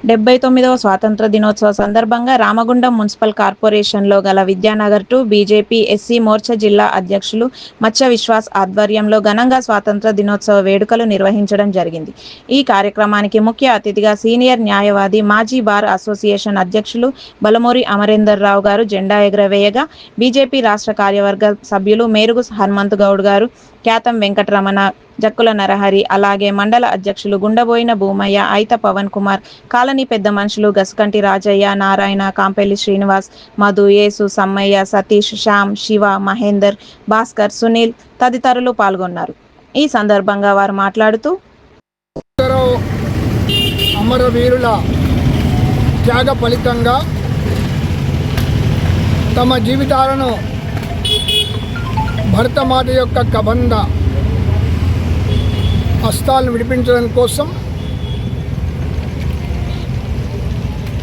79వ స్వాతంత్ర దినోత్సవ సందర్భంగా రామగుండం మున్సిపల్ కార్పొరేషన్లో గల విద్యానగర్ 2 బీజేపీ ఎస్సీ మోర్చా జిల్లా అధ్యక్షులు మచ్చ విశ్వాస్ ఆధ్వర్యంలో ఘనంగా స్వాతంత్ర దినోత్సవ వేడుకలు నిర్వహించడం జరిగింది. ఈ కార్యక్రమానికి ముఖ్య అతిథిగా సీనియర్ న్యాయవాది, మాజీ బార్ అసోసియేషన్ అధ్యక్షులు బలమూరి అమరేందర్ రావు గారు జెండా ఎగురవేయగా, బీజేపీ రాష్ట్ర కార్యవర్గ సభ్యులు మేరుగు హనుమంతు గౌడ్ గారు, క్యాతం వెంకటరమణ, జక్కుల నరహరి, అలాగే మండల అధ్యక్షులు గుండబోయిన భూమయ్య, ఐత పవన్ కుమార్, కాలనీ పెద్ద మనుషులు గసకంటి రాజయ్య, నారాయణ, కాంపెల్లి శ్రీనివాస్, మధు, యేసు, సమ్మయ్య, సతీష్, శ్యామ్, శివ, మహేందర్, భాస్కర్, సునీల్ తదితరులు పాల్గొన్నారు. ఈ సందర్భంగా వారు మాట్లాడుతూ అమరవీరుల త్యాగ ఫలితంగా తమ జీవితాలను భరతమాత యొక్క కబంధ హస్తాలను విడిపించడం కోసం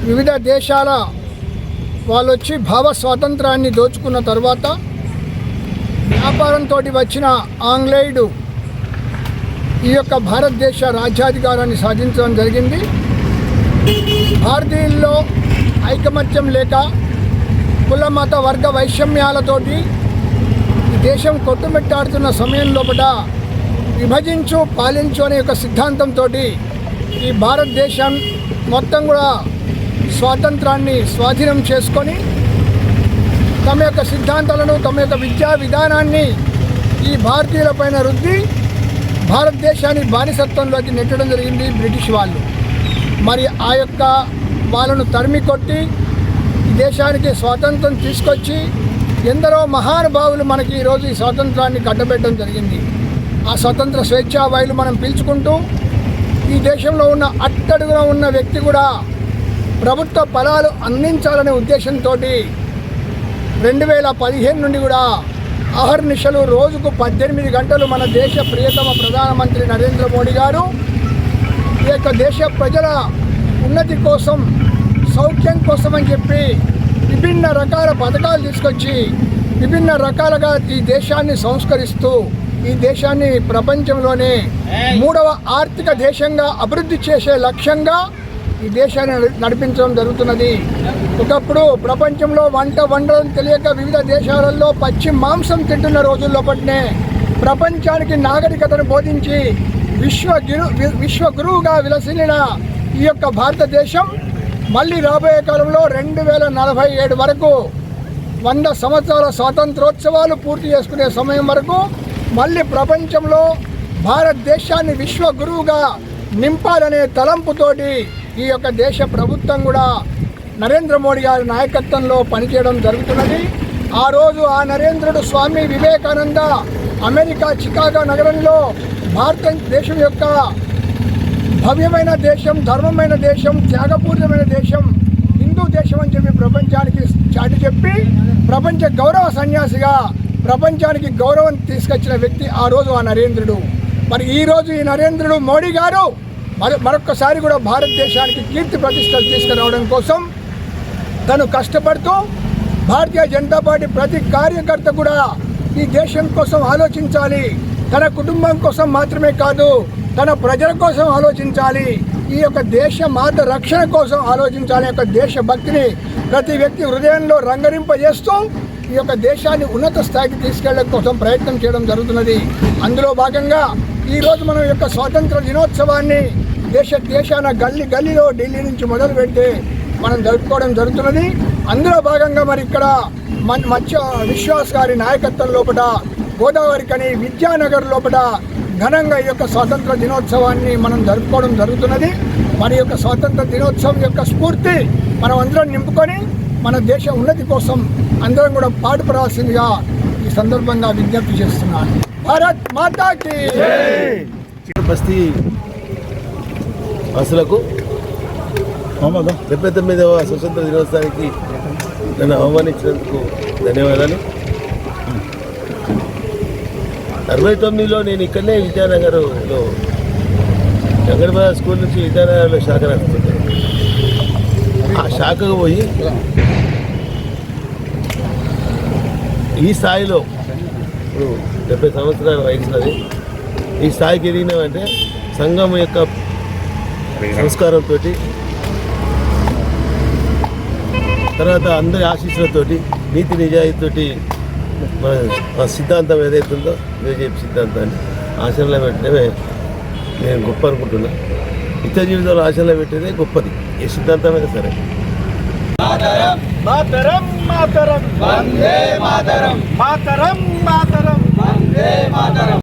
వివిధ దేశాల వాళ్ళు వచ్చి భావ స్వాతంత్రాన్ని దోచుకున్న తర్వాత వ్యాపారంతో వచ్చిన ఆంగ్లేయుడు ఈ యొక్క భారతదేశ రాజ్యాధికారాన్ని సాధించడం జరిగింది. భారతీయుల్లో ఐకమత్యం లేక కుల మత వర్గ వైషమ్యాలతోటి ఈ దేశం కొట్టుమిట్టాడుతున్న సమయం లోపల విభజించు పాలించు అనే ఒక సిద్ధాంతంతో ఈ భారతదేశం మొత్తం కూడా స్వాతంత్రాన్ని స్వాధీనం చేసుకొని తమ యొక్క సిద్ధాంతాలను, తమ యొక్క విద్యా విధానాన్ని ఈ భారతీయులపైన రుద్ది భారతదేశాన్ని బానిసత్వంలోకి నెట్టడం జరిగింది బ్రిటిష్ వాళ్ళు. మరి ఆ యొక్క వాళ్ళను తరిమి కొట్టి ఈ దేశానికి స్వాతంత్రం తీసుకొచ్చి ఎందరో మహానుభావులు మనకి ఈరోజు ఈ స్వాతంత్రాన్ని కట్టబెట్టడం జరిగింది. ఆ స్వతంత్ర స్వేచ్ఛా వాయులు మనం పీల్చుకుంటూ ఈ దేశంలో ఉన్న అట్టడుగున ఉన్న వ్యక్తి కూడా ప్రభుత్వ ఫలాలు అందించాలనే ఉద్దేశంతో 2015 నుండి కూడా అహర్నిశలు రోజుకు 18 గంటలు మన దేశ ప్రియతమ ప్రధానమంత్రి నరేంద్ర మోడీ గారు ఈ యొక్క దేశ ప్రజల ఉన్నతి కోసం, సౌఖ్యం కోసం అని చెప్పి విభిన్న రకాల పథకాలు తీసుకొచ్చి విభిన్న రకాలుగా ఈ దేశాన్ని సంస్కరిస్తూ ఈ దేశాన్ని ప్రపంచంలోనే 3వ ఆర్థిక దేశంగా అభివృద్ధి చేసే లక్ష్యంగా ఈ దేశాన్ని నడిపించడం జరుగుతున్నది. ఒకప్పుడు ప్రపంచంలో వండడం తెలియక వివిధ దేశాలలో పచ్చి మాంసం తింటున్న రోజుల్లోపటినే ప్రపంచానికి నాగరికతను బోధించి విశ్వగురువుగా విలసిల్లిన ఈ యొక్క భారతదేశం మళ్ళీ రాబోయే కాలంలో 2047 వరకు 100 సంవత్సరాల స్వాతంత్రోత్సవాలు పూర్తి చేసుకునే సమయం వరకు మళ్ళీ ప్రపంచంలో భారతదేశాన్ని విశ్వగురువుగా నింపాలనే తలంపుతోటి ఈ యొక్క దేశ ప్రభుత్వం కూడా నరేంద్ర మోడీ గారి నాయకత్వంలో పనిచేయడం జరుగుతున్నది. ఆ రోజు ఆ నరేంద్రుడు స్వామి వివేకానంద అమెరికా చికాగో నగరంలో భారతదేశం యొక్క భవ్యమైన దేశం, ధర్మమైన దేశం, త్యాగపూరితమైన దేశం, హిందూ దేశం అని చెప్పి ప్రపంచానికి చాటి చెప్పి ప్రపంచ గౌరవ సన్యాసిగా ప్రపంచానికి గౌరవం తీసుకొచ్చిన వ్యక్తి ఆ రోజు ఆ నరేంద్రుడు. మరి ఈరోజు ఈ నరేంద్రుడు మోడీ గారు మరొక్కసారి కూడా భారతదేశానికి కీర్తి ప్రతిష్టలు తీసుకురావడం కోసం తను కష్టపడుతూ భారతీయ జనతా పార్టీ ప్రతి కార్యకర్త కూడా ఈ దేశం కోసం ఆలోచించాలి, తన కుటుంబం కోసం మాత్రమే కాదు తన ప్రజల కోసం ఆలోచించాలి, ఈ యొక్క దేశ మాత రక్షణ కోసం ఆలోచించాలి, యొక్క దేశభక్తిని ప్రతి వ్యక్తి హృదయంలో రంగరింపజేస్తూ ఈ యొక్క దేశాన్ని ఉన్నత స్థాయికి తీసుకెళ్లడం కోసం ప్రయత్నం చేయడం జరుగుతున్నది. అందులో భాగంగా ఈరోజు మనం యొక్క స్వాతంత్ర దినోత్సవాన్ని దేశాన గల్లీలో ఢిల్లీ నుంచి మొదలు పెట్టి మనం జరుపుకోవడం జరుగుతున్నది. అందులో భాగంగా మరి ఇక్కడ మచ్చ విశ్వాస్ గారి నాయకత్వం లోపల గోదావరికని విద్యానగర్ లోపల ఘనంగా ఈ యొక్క స్వాతంత్ర దినోత్సవాన్ని మనం జరుపుకోవడం జరుగుతున్నది. మరి యొక్క స్వాతంత్ర దినోత్సవం యొక్క స్ఫూర్తి మనం అందరం నింపుకొని మన దేశ ఉన్నతి కోసం అందరం కూడా పాటుపడాల్సిందిగా ఈ సందర్భంగా విజ్ఞప్తి చేస్తున్నాను. భారత్ మాతాకి బస్తీ వాసులకు 79వ స్వతంత్ర దినోత్సవానికి నన్ను ఆహ్వానించినందుకు ధన్యవాదాలు. 69లో నేను ఇక్కడనే విద్యానగర్లో జగన్బాబు స్కూల్ నుంచి విద్యానగర్లో శాఖ నడుస్తుంటాను. ఆ శాఖకు పోయి ఈ స్థాయిలో ఇప్పుడు 70 సంవత్సరాల వయసున్నది. ఈ స్థాయికి ఎదిగినామంటే సంఘం యొక్క సంస్కారంతో తర్వాత అందరి ఆశీస్సులతోటి నీతి నిజాయితీతోటి మన సిద్ధాంతం ఏదైతుందో బీజేపీ సిద్ధాంతాన్ని ఆచరణలో పెట్టడమే నేను గొప్ప అనుకుంటున్నా. నిత్య జీవితంలో ఆచరణలో పెట్టేదే గొప్పది. ఏ సిద్ధాంతమైనా సరే. మాతరం మాతరం మాతరం వందే మాతరం మాతరం మాతరం వందే మాతరం.